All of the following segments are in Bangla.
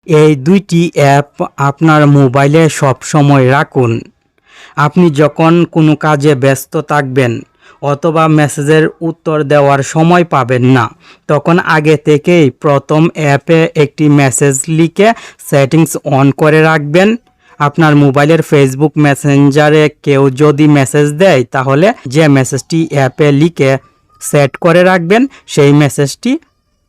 এই দুইটি অ্যাপ আপনার মোবাইলে সবসময় রাখুন। আপনি যখন কোনো কাজে ব্যস্ত থাকবেন অথবা মেসেজের উত্তর দেওয়ার সময় পাবেন না, তখন আগে থেকেই প্রথম অ্যাপে একটি মেসেজ লিখে সেটিংস অন করে রাখবেন। আপনার মোবাইলের ফেসবুক মেসেঞ্জারে কেউ যদি মেসেজ দেয়, তাহলে যে মেসেজটি অ্যাপে লিখে সেট করে রাখবেন, সেই মেসেজটি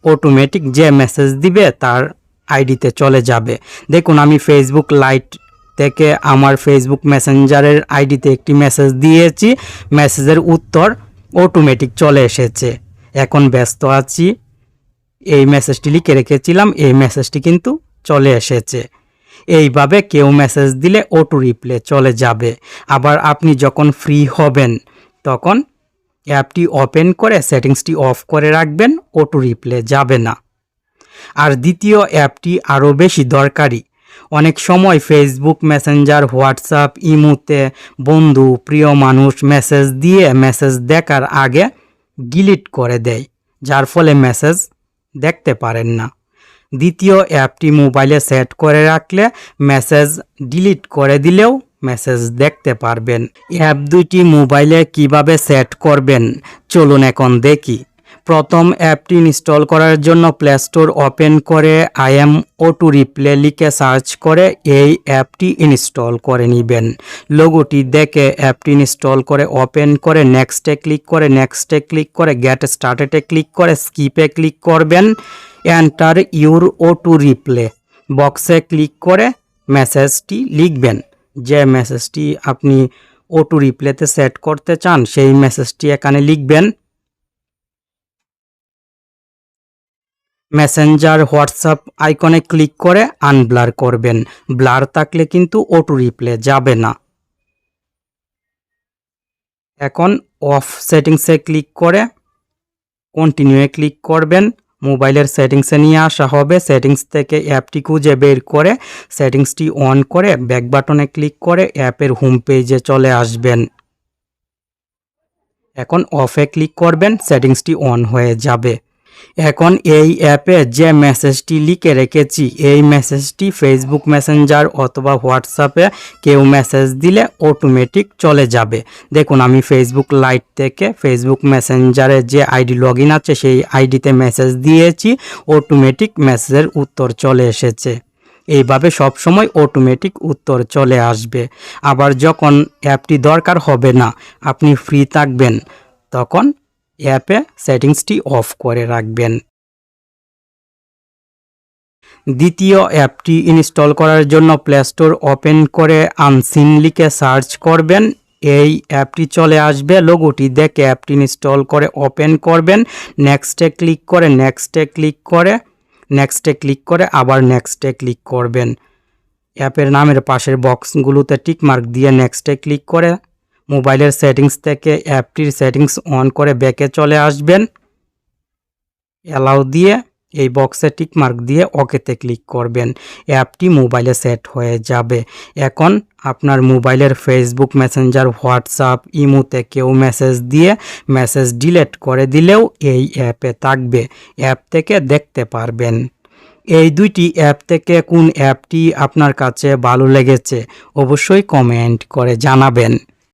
অটোমেটিক যে মেসেজ দিবে তার আইডিতে চলে যাবে। দেখুন, আমি ফেসবুক লাইট থেকে আমার ফেসবুক মেসেঞ্জারের আইডিতে একটি মেসেজ দিয়েছি, মেসেজের উত্তর অটোমেটিক চলে এসেছে। এখন ব্যস্ত আছি, এই মেসেজটি লিখে রেখেছিলাম, এই মেসেজটি কিন্তু চলে এসেছে। এইভাবে কেউ মেসেজ দিলে অটো রিপ্লে চলে যাবে। আবার আপনি যখন ফ্রি হবেন তখন অ্যাপটি ওপেন করে সেটিংসটি অফ করে রাখবেন, অটো রিপ্লে যাবে না। আর দ্বিতীয় অ্যাপটি আরও বেশি দরকারি। অনেক সময় ফেসবুক মেসেঞ্জার, হোয়াটসঅ্যাপ, ইমোতে বন্ধু, প্রিয় মানুষ মেসেজ দিয়ে মেসেজ দেখার আগে ডিলিট করে দেয়, যার ফলে মেসেজ দেখতে পারেন না। দ্বিতীয় অ্যাপটি মোবাইলে সেট করে রাখলে মেসেজ ডিলিট করে দিলেও মেসেজ দেখতে পারবেন। অ্যাপ দুইটি মোবাইলে কিভাবে সেট করবেন চলুন এখন দেখি। প্রথম অ্যাপটি ইনস্টল করার জন্য প্লে স্টোর ওপেন করে আইএম অটো রিপ্লে লিখে সার্চ করে এই অ্যাপটি ইনস্টল করে নেবেন। লোগোটি দেখে অ্যাপটি ইনস্টল করে ওপেন করে নেক্সটে ক্লিক করে গেট স্টার্টেডে ক্লিক করে স্কিপে ক্লিক করবেন। এন্টার ইউর অটো রিপ্লে বক্সে ক্লিক করে মেসেজটি লিখবেন। যে মেসেজটি আপনি অটো রিপ্লেতে সেট করতে চান সেই মেসেজটি এখানে লিখবেন। মেসেঞ্জার, হোয়াটসঅ্যাপ আইকনে ক্লিক করে আনব্লার করবেন। ব্লার থাকলে কিন্তু অটো রিপ্লে যাবে না। এখন অফ সেটিংসে ক্লিক করে কন্টিনিউয়ে ক্লিক করবেন। মোবাইলের সেটিংসে নিয়ে আসা হবে। সেটিংস থেকে অ্যাপটি খুঁজে বের করে সেটিংসটি অন করে ব্যাক বাটনে ক্লিক করে অ্যাপের হোম পেজে চলে আসবেন। এখন অফে ক্লিক করবেন, সেটিংসটি অন হয়ে যাবে। এখন এই অ্যাপে যে মেসেজটি লিখে রেখেছি এই মেসেজটি ফেসবুক মেসেঞ্জার অথবা হোয়াটসঅ্যাপে কেউ মেসেজ দিলে অটোমেটিক চলে যাবে। দেখুন, আমি ফেসবুক লাইট থেকে ফেসবুক মেসেঞ্জারে যে আইডি লগ ইন আছে সেই আইডিতে মেসেজ দিয়েছি, অটোমেটিক মেসেজের উত্তর চলে এসেছে। এইভাবে সবসময় অটোমেটিক উত্তর চলে আসবে। আবার যখন অ্যাপটি দরকার হবে না, আপনি ফ্রি থাকবেন, তখন অ্যাপে সেটিংসটি অফ করে রাখবেন। দ্বিতীয় অ্যাপটি ইনস্টল করার জন্য প্লে স্টোর ওপেন করে আনসিন লিখে সার্চ করবেন। এই অ্যাপটি চলে আসবে। লোগোটি দেখে অ্যাপটি ইনস্টল করে ওপেন করবেন। নেক্সটে ক্লিক করে আবার নেক্সটে ক্লিক করবেন। অ্যাপের নামের পাশের বক্সগুলোতে টিকমার্ক দিয়ে নেক্সটে ক্লিক করে মোবাইলের সেটিংস থেকে অ্যাপটির সেটিংস অন করে ব্যাকে চলে আসবেন। অ্যালাউ দিয়ে এই বক্সে টিকমার্ক দিয়ে ওকেতে ক্লিক করবেন। অ্যাপটি মোবাইলে সেট হয়ে যাবে। এখন আপনার মোবাইলের ফেসবুক মেসেঞ্জার, হোয়াটসঅ্যাপ, ইমোতে কেউ মেসেজ দিয়ে মেসেজ ডিলিট করে দিলেও এই অ্যাপে থাকবে, অ্যাপ থেকে দেখতে পারবেন। এই দুইটি অ্যাপ থেকে কোন অ্যাপটি আপনার কাছে ভালো লেগেছে অবশ্যই কমেন্ট করে জানাবেন।